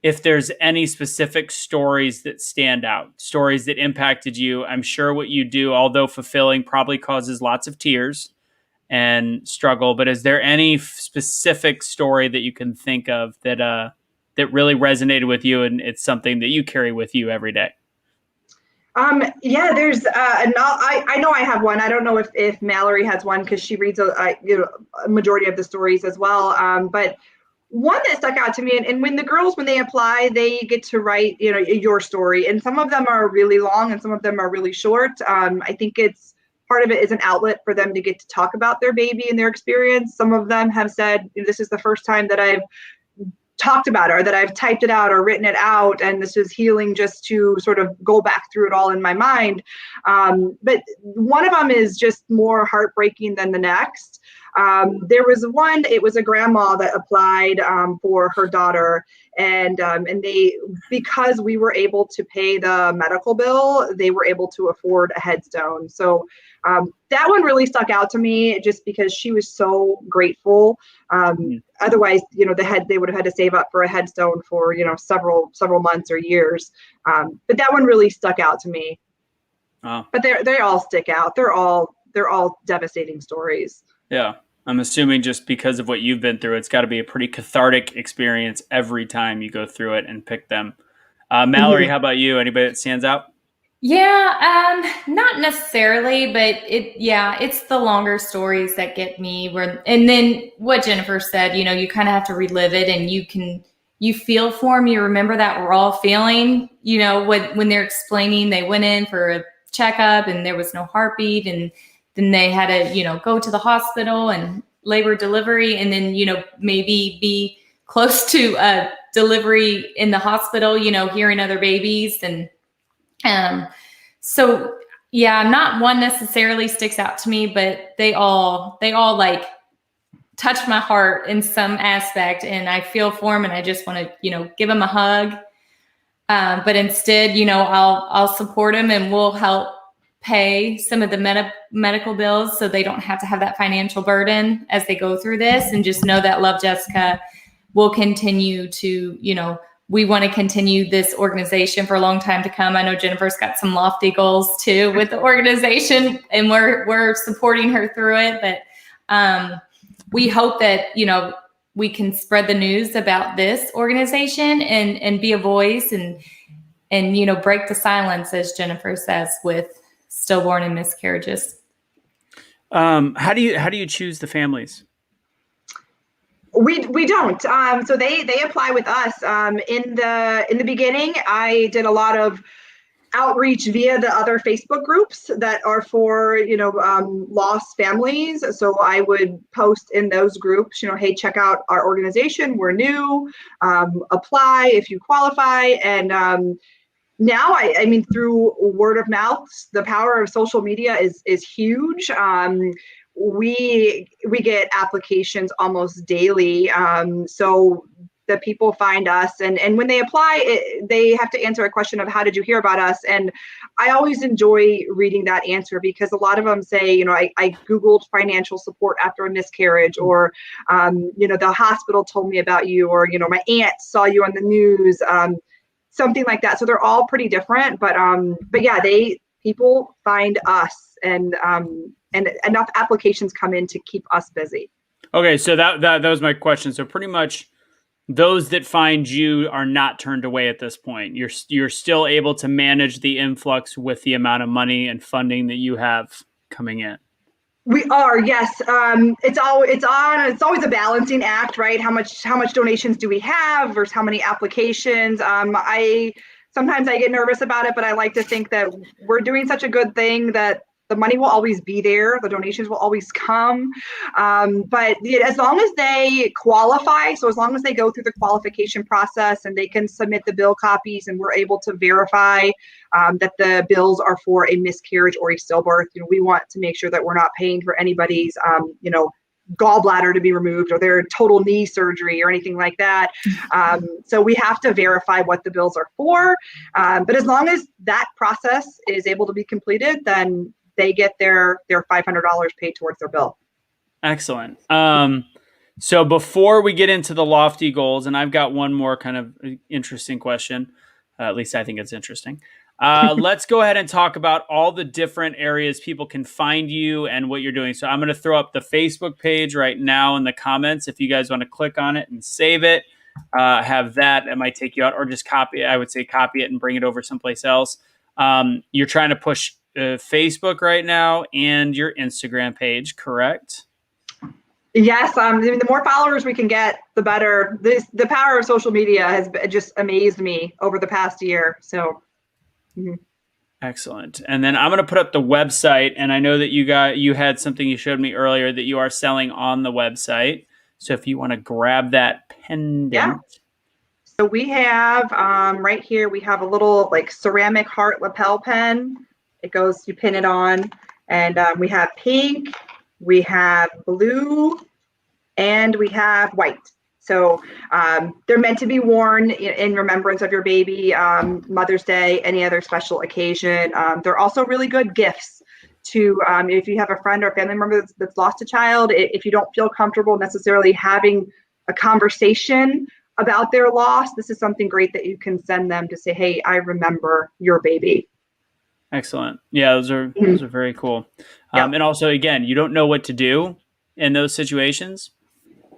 if there's any specific stories that stand out, stories that impacted you. I'm sure what you do, although fulfilling, probably causes lots of tears and struggle. But is there any specific story that you can think of that really resonated with you, and it's something that you carry with you every day? Yeah, there's I know I have one. I don't know if Mallory has one, because she reads a majority of the stories as well. But one that stuck out to me, and when the girls, when they apply, they get to write, your story, and some of them are really long and some of them are really short. I think it's part of it is an outlet for them to get to talk about their baby and their experience. Some of them have said, this is the first time that I've talked about it, or that I've typed it out or written it out, and this is healing just to sort of go back through it all in my mind. But one of them is just more heartbreaking than the next. There was one, it was a grandma that applied for her daughter, and they, because we were able to pay the medical bill, they were able to afford a headstone. So that one really stuck out to me, just because she was so grateful. Otherwise, they would have had to save up for a headstone for, several months or years. But that one really stuck out to me. But they all stick out. They're all devastating stories. Yeah. I'm assuming just because of what you've been through, it's got to be a pretty cathartic experience every time you go through it and pick them. Mallory, How about you? Anybody that stands out? Yeah, not necessarily, but it's the longer stories that get me, and then what Jennifer said, you kind of have to relive it, and you feel for them. You remember that raw feeling, when they're explaining, they went in for a checkup and there was no heartbeat, and then they had to, go to the hospital and labor delivery, and then, maybe be close to a delivery in the hospital, hearing other babies. And so, yeah, not one necessarily sticks out to me, but they all like touch my heart in some aspect, and I feel for them, and I just want to, give them a hug. But instead, I'll support them, and we'll help pay some of the medical bills, so they don't have to have that financial burden as they go through this, and just know that Love Jessica we'll continue to, we want to continue this organization for a long time to come. I know Jennifer's got some lofty goals too with the organization, and we're supporting her through it. But we hope that, we can spread the news about this organization and be a voice and break the silence, as Jennifer says, with stillborn and miscarriages. How do you choose the families? We don't. So they apply with us. In the beginning, I did a lot of outreach via the other Facebook groups that are for lost families. So I would post in those groups, hey, check out our organization. We're new. Apply if you qualify. And now, I mean, through word of mouth, the power of social media is huge. We get applications almost daily. So the people find us, and when they apply, they have to answer a question of how did you hear about us? And I always enjoy reading that answer, because a lot of them say, I Googled financial support after a miscarriage, or, the hospital told me about you, or, my aunt saw you on the news, something like that. So they're all pretty different, but yeah, people find us, and enough applications come in to keep us busy. Okay, so that was my question. So pretty much, those that find you are not turned away at this point. You're still able to manage the influx with the amount of money and funding that you have coming in. We are, yes. It's always a balancing act, right? How much donations do we have versus how many applications? Sometimes I get nervous about it, but I like to think that we're doing such a good thing that the money will always be there. The donations will always come. But as long as they qualify, so as long as they go through the qualification process and they can submit the bill copies, and we're able to verify that the bills are for a miscarriage or a stillbirth, we want to make sure that we're not paying for anybody's, gallbladder to be removed, or their total knee surgery, or anything like that. So we have to verify what the bills are for. But as long as that process is able to be completed, then they get their $500 paid towards their bill. Excellent. So before we get into the lofty goals, and I've got one more kind of interesting question, at least I think it's interesting. Let's go ahead and talk about all the different areas people can find you and what you're doing. So I'm going to throw up the Facebook page right now in the comments. If you guys want to click on it and save it, have that. It might take you out, or just copy it. I would say copy it and bring it over someplace else. You're trying to push Facebook right now and your Instagram page, correct? Yes. The more followers we can get, the better. The power of social media has just amazed me over the past year. So. Mm-hmm. Excellent. And then I'm going to put up the website, and I know that you had something you showed me earlier that you are selling on the website. So if you want to grab that pendant. Yeah. So we have right here, we have a little ceramic heart lapel pen. It goes, you pin it on, and we have pink, we have blue, and we have white. So they're meant to be worn in remembrance of your baby, Mother's Day, any other special occasion. They're also really good gifts to, if you have a friend or a family member that's lost a child, if you don't feel comfortable necessarily having a conversation about their loss, this is something great that you can send them to say, hey, I remember your baby. Excellent. Yeah, those are very cool. Yep. And also, again, you don't know what to do in those situations.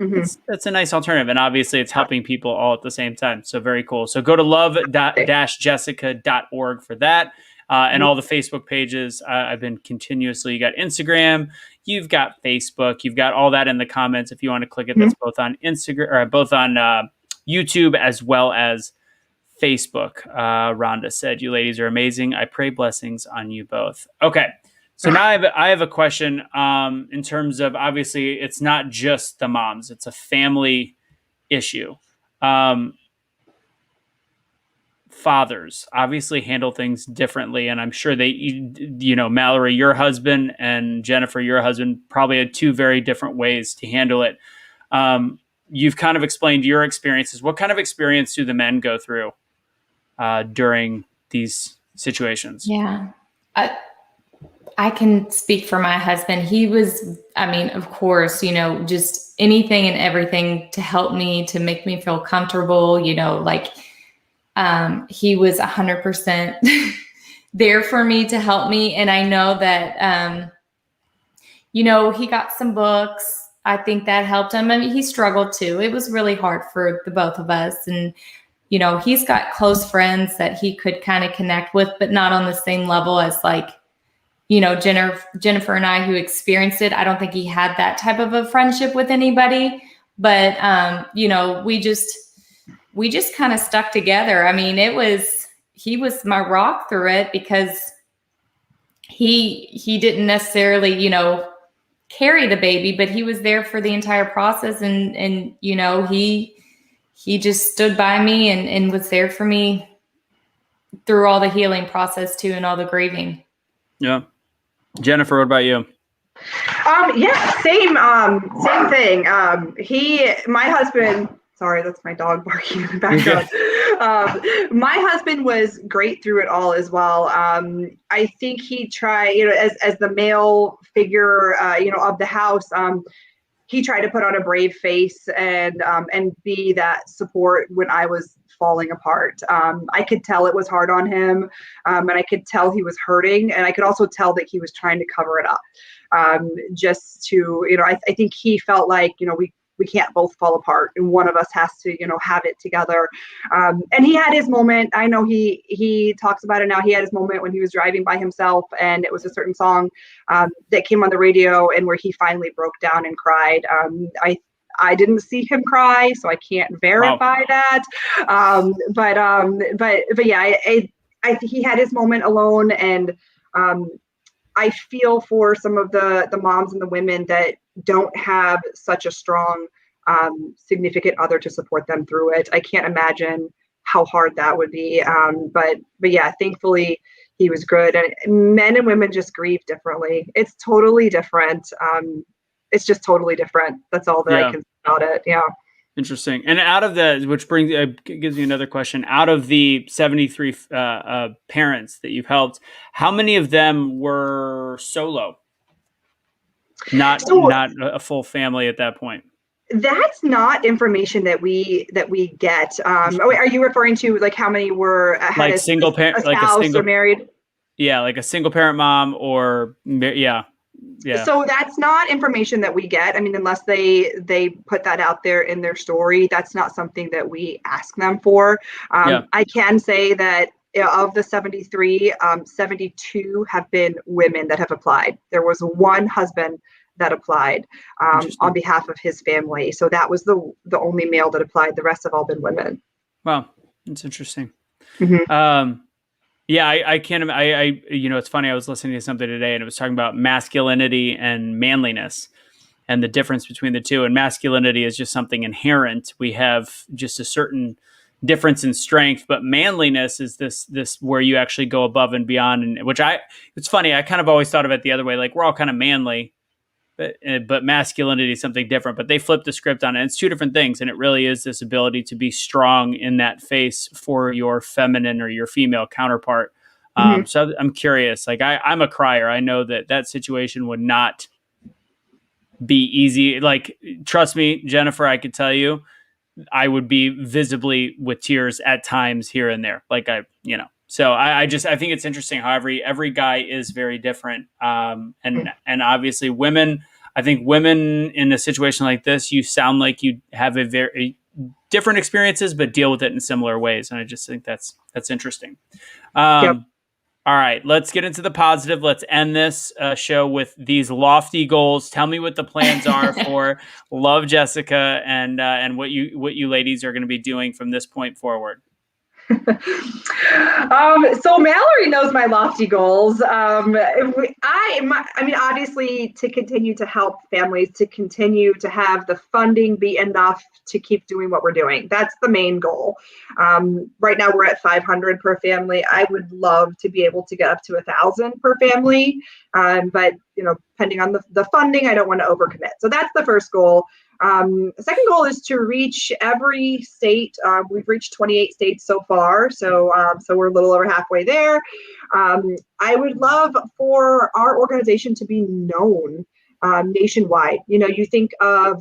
Mm-hmm. That's a nice alternative. And obviously, it's helping people all at the same time. So very cool. So go to love-jessica.org for that. And all the Facebook pages. I've been continuously, you got Instagram, you've got Facebook, you've got all that in the comments. If you want to click it, that's both on Instagram, or both on YouTube as well as Facebook. Rhonda said, "You ladies are amazing. I pray blessings on you both." Okay. So now I have a question in terms of, obviously, it's not just the moms. It's a family issue. Fathers obviously handle things differently. And I'm sure Mallory, your husband, and Jennifer, your husband, probably had two very different ways to handle it. You've kind of explained your experiences. What kind of experience do the men go through during these situations? Yeah. I can speak for my husband. He was, I mean, of course, just anything and everything to help me, to make me feel comfortable, he was 100% there for me to help me. And I know that, he got some books. I think that helped him. I mean, he struggled too. It was really hard for the both of us. And, he's got close friends that he could kind of connect with, but not on the same level as Jennifer and I who experienced it. I don't think he had that type of a friendship with anybody, but, we just kind of stuck together. I mean, he was my rock through it because he didn't necessarily, carry the baby, but he was there for the entire process. And he just stood by me and was there for me through all the healing process too, and all the grieving. Yeah. Jennifer, what about you? Same thing. My husband, sorry, that's my dog barking in the background. My husband was great through it all as well. I think he tried, as the male figure, of the house, he tried to put on a brave face and be that support when I was falling apart. I could tell it was hard on him, and I could tell he was hurting, and I could also tell that he was trying to cover it up. Just to, I think he felt like, we can't both fall apart, and one of us has to, have it together. And he had his moment. I know he talks about it now. He had his moment when he was driving by himself, and it was a certain song that came on the radio, and where he finally broke down and cried. I didn't see him cry, so I can't verify that. But yeah, he had his moment alone, and I feel for some of the moms and the women that don't have such a strong significant other to support them through it. I can't imagine how hard that would be. But yeah, thankfully he was good. And men and women just grieve differently. It's totally different. It's just totally different. That's all that I can say about it. Yeah. Interesting. And out of which gives me another question. Out of the 73 parents that you've helped, how many of them were solo? Not a full family at that point. That's not information that we get. Are you referring to how many were like single parent, like a single or married? Yeah, like a single parent mom or yeah. So that's not information that we get. I mean, unless they put that out there in their story, that's not something that we ask them for. I can say that of the 73, 72 have been women that have applied. There was one husband that applied on behalf of his family. So that was the only male that applied. The rest have all been women. Wow. That's interesting. Mm-hmm. Yeah, I can't. It's funny. I was listening to something today, and it was talking about masculinity and manliness, and the difference between the two. And masculinity is just something inherent. We have just a certain difference in strength, but manliness is this where you actually go above and beyond. And it's funny. I kind of always thought of it the other way. Like we're all kind of manly, but masculinity is something different. But they flipped the script on it. It's two different things, and it really is this ability to be strong in that face for your feminine or your female counterpart. So I'm curious. Like I'm a crier. I know that situation would not be easy. Like trust me, Jennifer, I could tell you, I would be visibly with tears at times here and there. So I think it's interesting how every guy is very different. And obviously I think women in a situation like this, you sound like you have a very different experiences, but deal with it in similar ways. And I just think that's interesting. All right, let's get into the positive. Let's end this show with these lofty goals. Tell me what the plans are for Love Jessica and what you ladies are going to be doing from this point forward. So Mallory knows my lofty goals. Obviously to continue to help families, to continue to have the funding be enough to keep doing what we're doing. That's the main goal. Right now we're at 500 per family. I would love to be able to get up to 1,000 per family. But depending on the funding, I don't want to overcommit. So that's the first goal. The second goal is to reach every state. We've reached 28 states so far, so we're a little over halfway there. I would love for our organization to be known nationwide. You know, you think of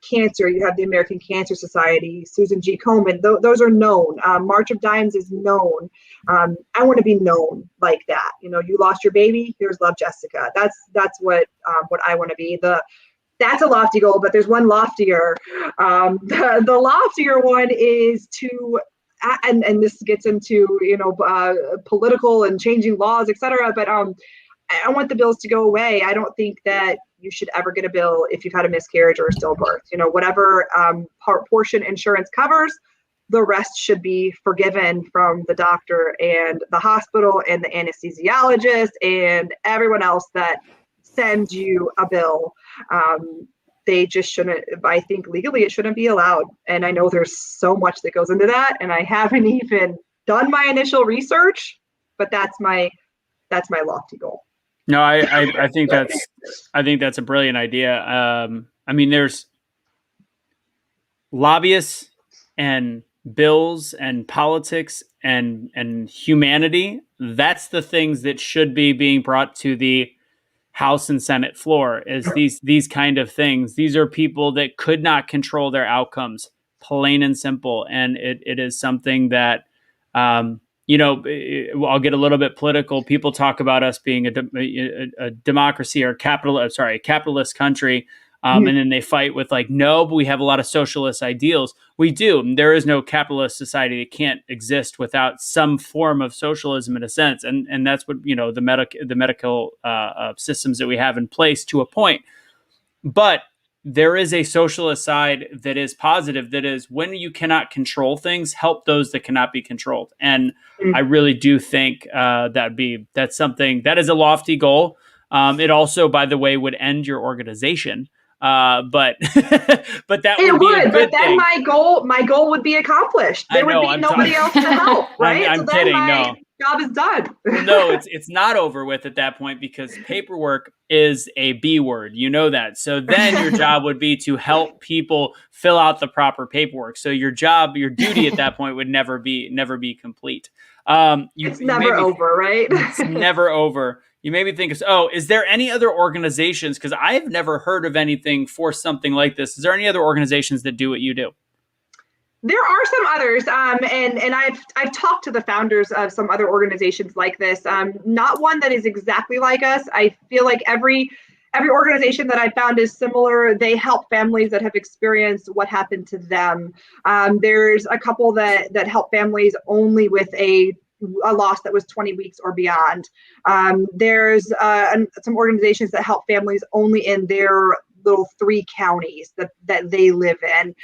cancer, you have the American Cancer Society, Susan G. Komen, those are known. March of Dimes is known. I want to be known like that. You know, you lost your baby, here's Love Jessica. That's what I want to be. That's a lofty goal, but there's one loftier. The loftier one is to, and this gets into, you know, political and changing laws, et cetera, but I want the bills to go away. I don't think that you should ever get a bill if you've had a miscarriage or a stillbirth. You know, whatever portion insurance covers, the rest should be forgiven from the doctor and the hospital and the anesthesiologist and everyone else that sends you a bill. They just shouldn't, I think legally it shouldn't be allowed. And I know there's so much that goes into that, and I haven't even done my initial research, but that's my lofty goal. No, I think that's a brilliant idea. I mean, there's lobbyists and bills and politics and humanity. That's the things that should be being brought to the House and Senate floor, is these kind of things. These are people that could not control their outcomes, plain and simple. And it is something that, you know, I'll get a little bit political. People talk about us being a democracy or a capitalist country. And then they fight with like, no, but we have a lot of socialist ideals. We do. There is no capitalist society that can't exist without some form of socialism in a sense. And that's what, you know, the medical systems that we have in place to a point. But there is a socialist side that is positive, that is, when you cannot control things, help those that cannot be controlled. And I really do think that's something that is a lofty goal. It also, by the way, would end your organization. But that would be a good but then thing. my goal would be accomplished. There would be nobody else to help, right? I'm kidding. No, job is done. no, it's not over with at that point, because paperwork is a B word. You know that. So then your job would be to help people fill out the proper paperwork. So your duty at that point would never be complete. It's never over, right? It's never over. You made me think of, is there any other organizations? Because I've never heard of anything for something like this. Is there any other organizations that do what you do? There are some others, and I've talked to the founders of some other organizations like this. Not one that is exactly like us. I feel like every organization that I found is similar. They help families that have experienced what happened to them. There's a couple that help families only with a loss that was 20 weeks or beyond. There's some organizations that help families only in their little 3 counties that they live in.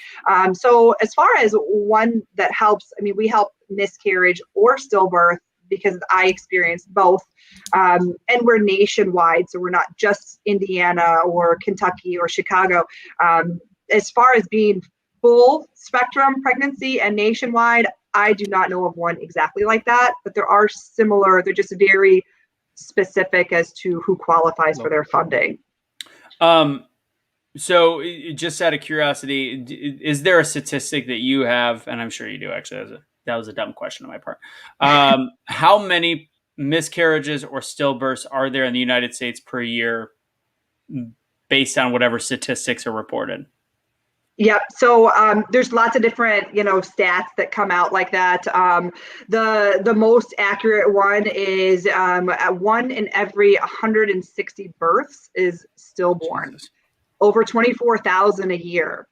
So as far as one that helps, I mean, we help miscarriage or stillbirth because I experienced both. And we're nationwide, so we're not just Indiana or Kentucky or Chicago. As far as being full spectrum pregnancy and nationwide, I do not know of one exactly like that, but there are similar. They're just very specific as to who qualifies for their funding. So just out of curiosity, is there a statistic that you have, and I'm sure you do actually, that was a dumb question on my part. How many miscarriages or stillbirths are there in the United States per year based on whatever statistics are reported? Yep. So there's lots of different, stats that come out like that. The most accurate one is 1 in every 160 births is stillborn. Jesus. Over 24,000 a year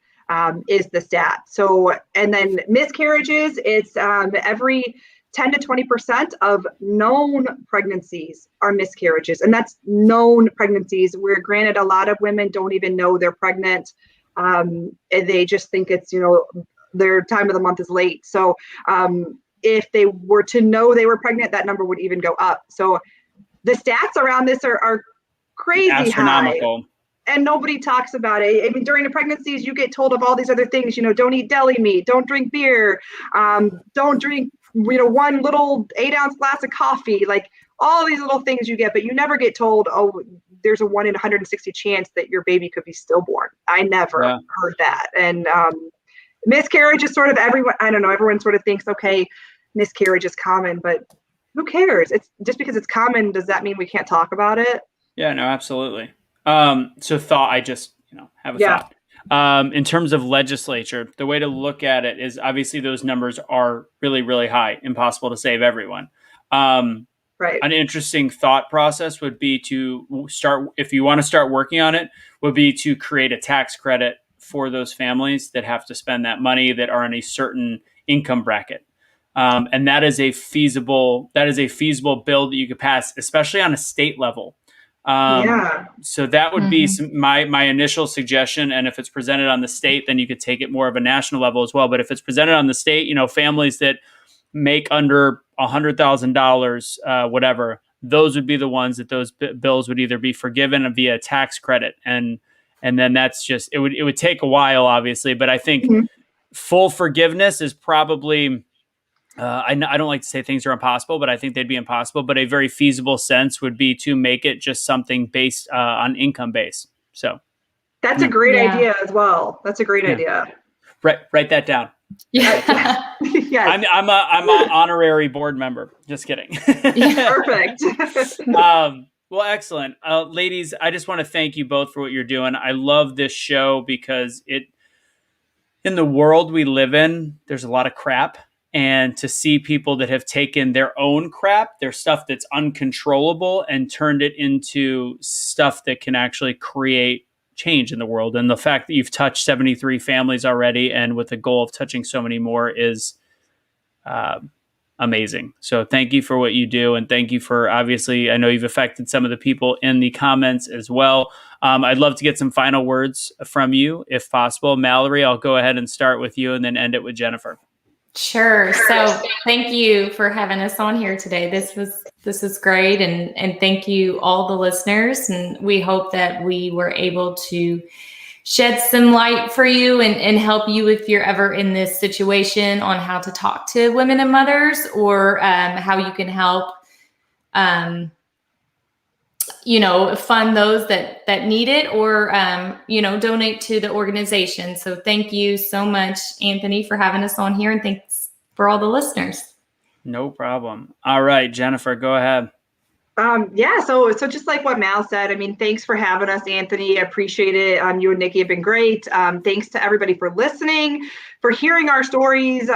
is the stat. So, and then miscarriages, it's every 10 to 20% of known pregnancies are miscarriages. And that's known pregnancies, where granted, a lot of women don't even know they're pregnant. And they just think it's, their time of the month is late. So if they were to know they were pregnant, that number would even go up. So the stats around this are crazy astronomical. High. And nobody talks about it. I mean, during the pregnancies, you get told of all these other things, don't eat deli meat, don't drink beer, don't drink, one little 8-ounce glass of coffee, like all these little things you get, but you never get told, oh, there's a 1 in 160 chance that your baby could be stillborn. I never heard that. And miscarriage is sort of everyone sort of thinks, okay, miscarriage is common, but who cares? It's just because it's common, does that mean we can't talk about it? Yeah, no, absolutely. So I just have a thought. In terms of legislature, the way to look at it is obviously those numbers are really, really high, impossible to save everyone. Right. An interesting thought process would be to start, if you want to start working on it, would be to create a tax credit for those families that have to spend that money that are in a certain income bracket. And that is a feasible bill that you could pass, especially on a state level. So that would be my initial suggestion. And if it's presented on the state, then you could take it more of a national level as well. But if it's presented on the state, families that make under $100,000, whatever, those would be the ones that those bills would either be forgiven via tax credit. And then that's just, it would take a while, obviously, but I think full forgiveness is probably, I don't like to say things are impossible, but I think they'd be impossible. But a very feasible sense would be to make it just something based on income base. So that's a great idea as well. That's a great idea. Write that down. Yeah. Yes. I'm an honorary board member. Just kidding. Perfect. Well, excellent. Ladies, I just want to thank you both for what you're doing. I love this show because in the world we live in, there's a lot of crap. And to see people that have taken their own crap, their stuff that's uncontrollable, and turned it into stuff that can actually create change in the world. And the fact that you've touched 73 families already, and with the goal of touching so many more, is amazing. So thank you for what you do. And thank you for, obviously, I know you've affected some of the people in the comments as well. I'd love to get some final words from you, if possible. Mallory, I'll go ahead and start with you and then end it with Jennifer. Sure. So thank you for having us on here today. This is great. And thank you all the listeners. And we hope that we were able to shed some light for you and help you if you're ever in this situation on how to talk to women and mothers, or how you can help, fund those that need it, or, donate to the organization. So thank you so much, Anthony, for having us on here, and thanks for all the listeners. No problem. All right, Jennifer, go ahead. So just like what Mal said, I mean, thanks for having us, Anthony. I appreciate it. You and Nikki have been great. Thanks to everybody for listening, for hearing our stories.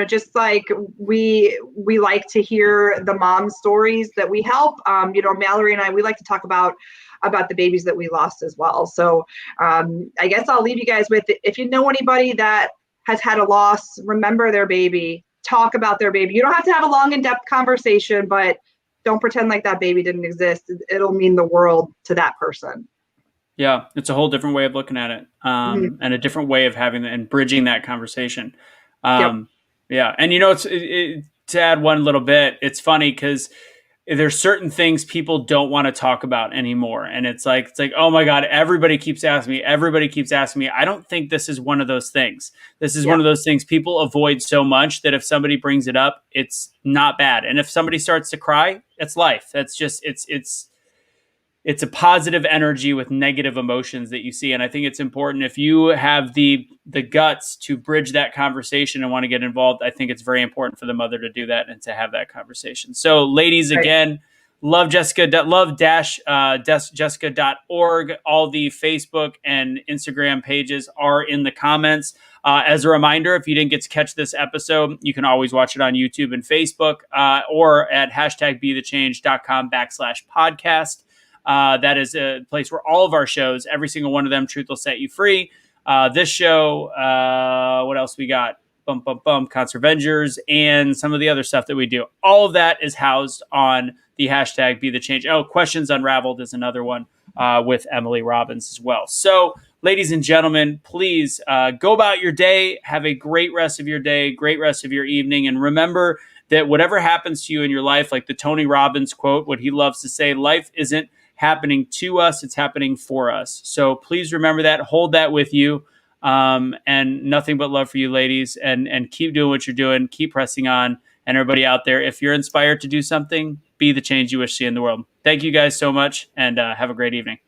Just like we like to hear the mom stories that we help. Mallory and I, we like to talk about the babies that we lost as well. So I guess I'll leave you guys with, if you know anybody that has had a loss, remember their baby, talk about their baby. You don't have to have a long, in-depth conversation, but don't pretend like that baby didn't exist. It'll mean the world to that person. Yeah, it's a whole different way of looking at it, and a different way of having and bridging that conversation. Yeah, and to add one little bit, it's funny because there's certain things people don't want to talk about anymore, and it's like, oh my God, everybody keeps asking me. I don't think this is one of those things. This is one of those things people avoid so much that if somebody brings it up, it's not bad. And if somebody starts to cry, it's life. That's just it's a positive energy with negative emotions that you see. And I think it's important, if you have the guts to bridge that conversation and want to get involved, I think it's very important for the mother to do that and to have that conversation. So ladies, again, love Jessica.org, all the Facebook and Instagram pages are in the comments. As a reminder, if you didn't get to catch this episode, you can always watch it on YouTube and Facebook, or at #BeTheChange.com/podcast. That is a place where all of our shows, every single one of them, Truth Will Set You Free. This show, what else we got? Conservengers, and some of the other stuff that we do. All of that is housed on the #BeTheChange. Oh, Questions Unraveled is another one with Emily Robbins as well. So, ladies and gentlemen, please go about your day. Have a great rest of your day, great rest of your evening. And remember that whatever happens to you in your life, like the Tony Robbins quote, what he loves to say, life isn't happening to us, it's happening for us. So please remember that, hold that with you, and nothing but love for you, ladies, and keep doing what you're doing, keep pressing on. And everybody out there, if you're inspired to do something, be the change you wish to see in the world. Thank you guys so much, and have a great evening.